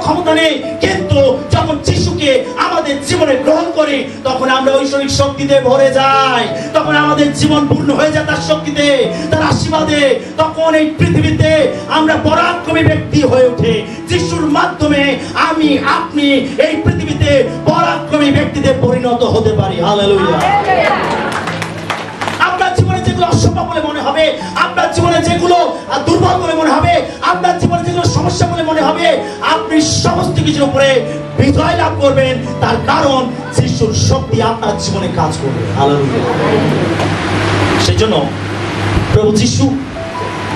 ক্ষমতা নেই, কিন্তু যখন যিশুকে আমাদের জীবনে গ্রহণ করি তখন আমরা ঐশ্বরিক শক্তিতে ভরে যাই, তখন আমাদের জীবন পূর্ণ হয়ে যায় তার শক্তিতে, তার আশীর্বাদে। তখন এই পৃথিবীতে আমরা পরাক্রমী ব্যক্তি হয়ে উঠে। যিশুর মাধ্যমে আমি আপনি এই পৃথিবীতে পরাক্রমী ব্যক্তিতে পরিণত হতে পারি। হালেলুয়া। আপনার জীবনে যেগুলো অসম্ভব বলে মনে হবে, আপনার জীবনে যেগুলো দুর্বল বলে মনে হবে, আপনার জীবনে যেগুলো সমস্যা বলে মনে হবে, আপনি সমস্ত কিছুর উপরে বিজয় লাভ করবেন, তার কারণ যিশুর শক্তি আপনার জীবনে কাজ করবে। হালেলুয়া। সেই জন্য প্রভু যিশু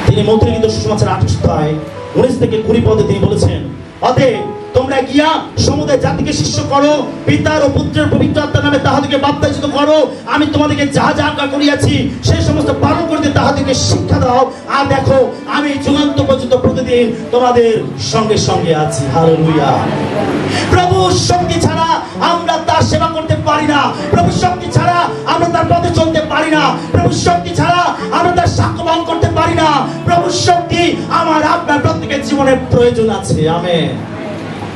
তিনি মন্ত্রীকৃত সুসমাচার 8 অধ্যায় 19 থেকে 20 পদে তিনি বলেছেন, অতএব তোমরা গিয়া সমুদয় জাতিকে শিষ্য করো, পিতার ও পুত্রের পবিত্র আত্মার নামে তাহাদেরকে বাপ্তাইজিত করো। আমি তোমাদেরকে যাহা যা আজ্ঞা করিয়াছি সেই সমস্ত পালন করিতে তাহাদেরকে শিক্ষা দাও। আর দেখো আমি যুগান্ত পর্যন্ত প্রতিদিন তোমাদের সঙ্গে সঙ্গে আছি। হালেলুয়া। প্রভুর শক্তি ছাড়া আমরা তার সেবা করতে পারি না, প্রভুর শক্তি ছাড়া আমরা তার পথে চলতে পারি না, প্রভুর শক্তি ছাড়া আমরা তার সাক্ষ্য বহন করতে পারি না। প্রভুর শক্তি আমার আপনার প্রত্যেকের জীবনে প্রয়োজন আছে। আমেন।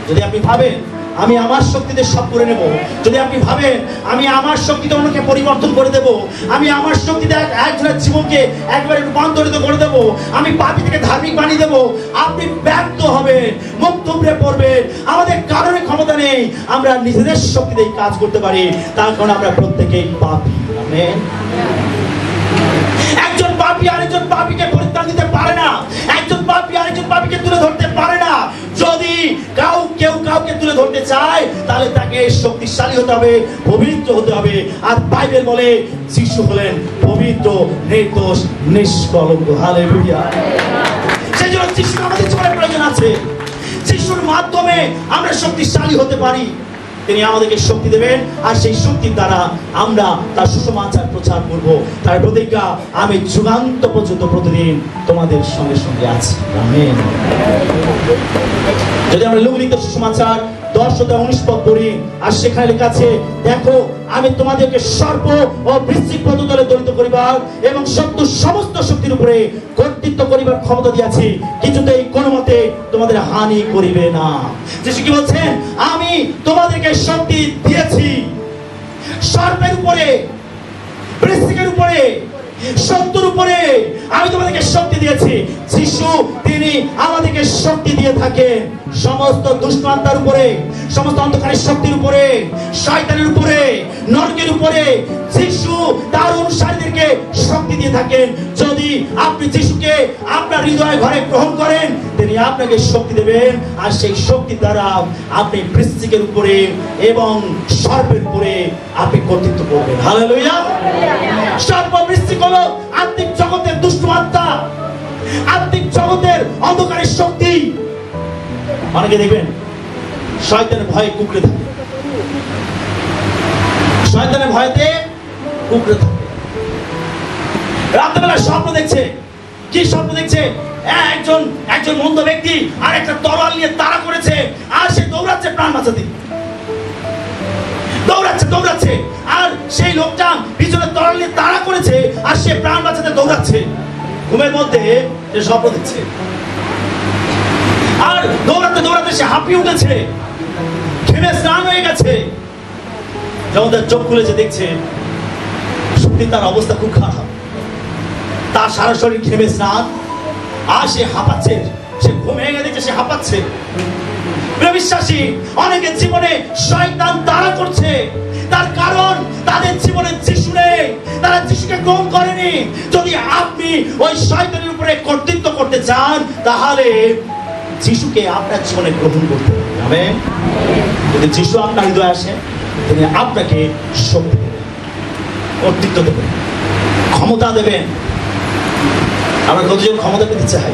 যদি আপনি ভাবেন আমি আমার শক্তিতে সব করে নেব, যদি আপনি ভাবেন আমি আমার শক্তিতে অন্যকে পরিবর্তন করে দেব, আমি আমার শক্তিতে একজনের জীবনকে একবারে রূপান্তরিত করে দেব, আমি পাপী থেকে ধার্মিক বানিয়ে দেব, আপনি ব্যর্থ হবেন, মুখ থুবড়ে পড়বেন। আমাদের কারণে ক্ষমতা নেই, আমরা নিজেদের শক্তিতেই কাজ করতে পারি, তার কারণে আমরা প্রত্যেকেই পাপী। আমেন। একজন পাপী আরেকজন পাপীকে পরিত্রাণ দিতে পারে না, একজন পাপী আরেকজন পাপীকে তুলে ধরতে পারে না। যদি কেউ কাউকে তুলে ধরতে চায় তাহলে তাকে শক্তিশালী হতে হবে, পবিত্র হতে হবে। আর বাইবেল বলে যিশু হলেন পবিত্র, নির্দোষ, নিষ্কলঙ্ক। হালেলুয়া। সেই জন্য যিশুর আমাদের জীবনে প্রয়োজন আছে। যিশুর মাধ্যমে আমরা শক্তিশালী হতে পারি, তিনি আমাদেরকে শক্তি দেবেন, আর সেই শক্তির দ্বারা আমরা তার সুসমাচার প্রচার করব। তার প্রতিজ্ঞা, আমি যুগান্ত পর্যন্ত প্রতিদিন তোমাদের সঙ্গে সঙ্গে আছি। আমেন। যদি আমরা লুকা সুসমাচার 10:19 পদ পড়ি, আর সেখানে লেখা আছে, দেখো আমি তোমাদেরকে সর্প ও বৃশ্চিক পদতলে দলিত করিবার এবং শত্রুর সমস্ত শক্তির উপরে কর্তৃত্ব করিবার ক্ষমতা দিয়াছি, কিছুতেই কোনো মতে তোমাদের হানি করিবে না। যিশু কি বলছেন? আমি তোমাদেরকে শক্তি দিয়েছি সর্পের উপরে, বৃশ্চিকের উপরে, শত্রুর উপরে আমি তোমাদেরকে শক্তি দিয়েছি। যিশু তিনি আমাদেরকে শক্তি দিয়ে থাকেন সমস্ত দুষ্ট আত্মার উপরে, সমস্ত অন্ধকারের শক্তির উপরে, শয়তানের উপরে, নরকের উপরে। যিশু তার অনুসারীদেরকে শক্তি দিয়ে থাকেন। যদি আপনি যিশুকে আপনার হৃদয় ঘরে গ্রহণ করেন, তিনি আপনাকে শক্তি দেবেন, আর সেই শক্তি দ্বারা আপনি বৃশ্চিকের উপরে এবং সর্পের উপরে আপনি কর্তৃত্ব করবেন। হালেলুয়া। সর্প বৃশ্চিক হলো আত্মিক জগতের দুষ্ট আত্মা, আত্মিক জগতের অন্ধকারের শক্তি। অনেকে দেখবেন শয়তানের ভয়ে কুকড়ে থাকে, শয়তানের ভয়তে কুকড়ে থাকে। রাত্রেবেলা স্বপ্ন দেখছে। কি স্বপ্ন দেখছে? একজন মন্দ ব্যক্তি আর একটা তরোয়াল নিয়ে তাড়া করেছে, আর সে দৌড়াচ্ছে প্রাণ বাঁচাতে, দৌড়াচ্ছে, আর সেই লোকটা পিছনে তরোয়াল নিয়ে তাড়া করেছে, আর সে প্রাণ বাঁচাতে দৌড়াচ্ছে। ঘুমের মধ্যে সে স্বপ্ন দেখছে, আর দৌড়াতে সে হাঁপিয়ে উঠেছে, ঘেমে স্নান হয়ে গেছে। যখন তার চোখ খুলেছে দেখছে সত্যি তার অবস্থা খুব খারাপ, তার সারা শরীর ঘেমে স্নান, আর সে হাঁপাচ্ছে, সে ঘুমিয়ে গেছে, সে হাঁপাচ্ছে। বিশ্বাসী অনেকের জীবনে শয়তান তাড়া করছে, তার কারণ তাদের জীবনে যিশু নেই, তারা যিশুকে গ্রহণ করেনি। যদি আপনি ওই শয়তানের উপরে কর্তৃত্ব করতে চান, তাহলে যিশুকে আপনার জীবনে গ্রহণ করতে হবে। আমেন। যদি যিশু আপনার হৃদয়ে আসে, তিনি আপনাকে শক্তি দেবেন, কর্তৃত্ব দেবেন, ক্ষমতা দেবেন। আমরা কতজন ক্ষমতা পেতে চাই?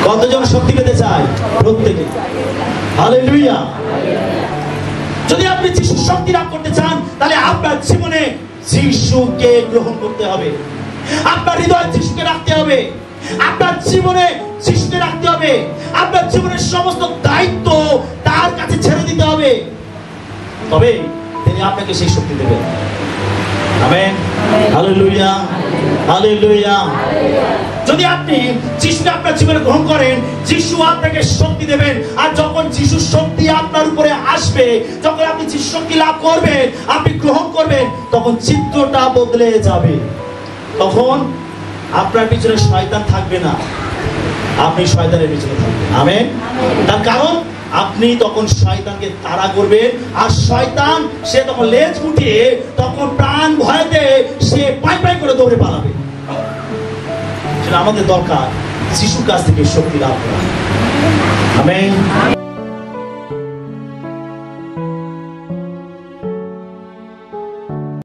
কতজন শক্তি পেতে চাই? প্রত্যেকে। হালেলুয়া। যদি আপনি যিশুর শক্তি লাভ করতে চান, তাহলে আপনার জীবনে যিশুকে গ্রহণ করতে হবে, আপনার হৃদয়ে যিশুকে রাখতে হবে, আপনার জীবনে যিশুকে রাখতে হবে, আপনার জীবনের সমস্ত দায়িত্ব তার কাছে ছেড়ে দিতে হবে, তবে তিনি আপনাকে সেই শক্তি দেবেন। আমেন। Hallelujah, hallelujah. যদি আপনি যিশুকে আপনার জীবনে গ্রহণ করেন, যিশু আপনাকে শক্তি দেবেন। আর যখন যিশুর শক্তি আপনার উপরে আসবে, যখন আপনি যিশু শক্তি লাভ করবেন, আপনি গ্রহণ করবেন, তখন চিত্রটা বদলে যাবে। তখন আপনার পিছনে শয়তান থাকবে না, আপনি শয়তানের পিছনে থাকবেন। আমেন। তার কারণ আপনি তখন শয়তানকে তাড়া করবেন, আর শয়তান সে তখন লেজ উঠিয়ে তখন প্রাণ ভয়তে সে পাই পাই করে দৌড়ে পালাবে। সেটা আমাদের দরকার যিশুর কাছ থেকে শক্তি লাভ করা। আমেন।